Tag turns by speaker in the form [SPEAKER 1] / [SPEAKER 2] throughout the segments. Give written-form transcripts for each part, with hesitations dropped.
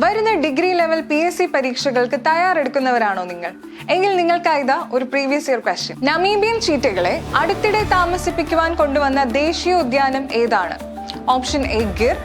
[SPEAKER 1] വരുന്ന degree level PSC പരീക്ഷകൾക്ക് തയ്യാറെടുക്കുന്നവരാണോ നിങ്ങൾ? എങ്കിൽ നിങ്ങൾക്കായിതാ ഒരു പ്രീവിയസ് ഇയർ ക്വസ്റ്റ്യൻ. നമീബിയൻ ചീറ്റകളെ അടുത്തിടെ താമസിപ്പിക്കുവാൻ കൊണ്ടുവന്ന ദേശീയോദ്യാനം ഏതാണ്? Option A Gir,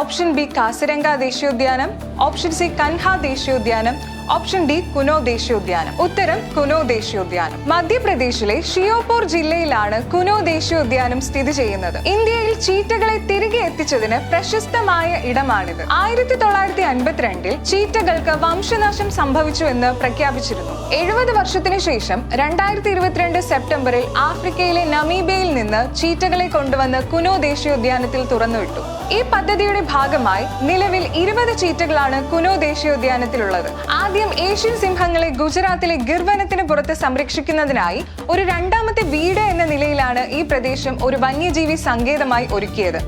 [SPEAKER 1] option B Kaziranga ദേശീയോദ്യാനം, ഓപ്ഷൻ സി കൻഹ ദേശീയോദ്യാനം, ഓപ്ഷൻ ഡി കുനോ ദേശീയോദ്യാനം. ഉത്തരം കുനോ ദേശീയോദ്യാനം. മധ്യപ്രദേശിലെ ഷിയോപൂർ ജില്ലയിലാണ് കുനോ ദേശീയോദ്യാനം സ്ഥിതി ചെയ്യുന്നത്. ഇന്ത്യയിൽ ചീറ്റകളെ തിരികെ എത്തിച്ചതിന് പ്രശസ്തമായ ഇടമാണിത്. 1952 ചീറ്റകൾക്ക് വംശനാശം സംഭവിച്ചു എന്ന് പ്രഖ്യാപിച്ചിരുന്നു. 70 വർഷത്തിന് ശേഷം 2022 സെപ്റ്റംബറിൽ ആഫ്രിക്കയിലെ നമീബിയയിൽ നിന്ന് ചീറ്റകളെ കൊണ്ടുവന്ന് കുനോ ദേശീയോദ്യാനത്തിൽ തുറന്നുവിട്ടു. ഈ പദ്ധതിയുടെ ഭാഗമായി നിലവിൽ 20 ചീറ്റകളാണ് കുനോ ദേശീയോദ്യാനത്തിലുള്ളത്. ആദ്യം ഏഷ്യൻ സിംഹങ്ങളെ ഗുജറാത്തിലെ ഗിർ വനത്തിന് പുറത്ത് സംരക്ഷിക്കുന്നതിനായി ഒരു രണ്ടാമത്തെ വീട് എന്ന നിലയിലാണ് ഈ പ്രദേശം ഒരു വന്യജീവി സങ്കേതമായി ഒരുക്കിയത്.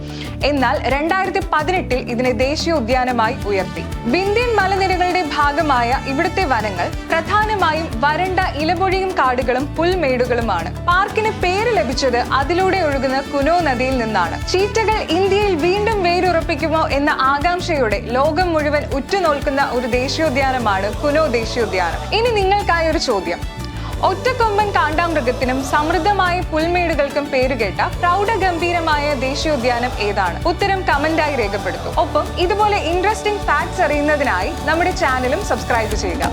[SPEAKER 1] എന്നാൽ 2018 ഇതിനെ ദേശീയോദ്യാനമായി ഉയർത്തി. വിന്ധ്യൻ മലനിരകളുടെ ഭാഗമായ ഇവിടുത്തെ വനങ്ങൾ പ്രധാനമായും വരണ്ട ഇലപൊഴിയും കാടുകളും പുൽമേടുകളുമാണ്. പാർക്കിന് പേര് ലഭിച്ചത് അതിലൂടെ ഒഴുകുന്ന കുനോ നദിയിൽ നിന്നാണ്. ചീറ്റകൾ ഇന്ത്യയിൽ വീണ്ടും വേരുറപ്പിക്കുമോ എന്ന ആകാംക്ഷയോടെ ലോകം മുഴുവൻ ഉറ്റുനോക്കുന്ന ഒരു ദേശീയോദ്യാനമാണ് കുനോ ദേശീയോദ്യാനം. ഇനി നിങ്ങൾക്കായി ഒരു ചോദ്യം. ഒറ്റക്കൊമ്പൻ കാണ്ടാമൃഗത്തിനും സമൃദ്ധമായ പുൽമേടുകൾക്കും പേരുകേട്ട പ്രൗഢഗംഭീരമായ ദേശീയോദ്യാനം ഏതാണ്? ഉത്തരം കമന്റായി രേഖപ്പെടുത്തും. ഒപ്പം ഇതുപോലെ ഇൻട്രസ്റ്റിംഗ് ഫാക്ട്സ് അറിയുന്നതിനായി നമ്മുടെ ചാനലും സബ്സ്ക്രൈബ് ചെയ്യുക.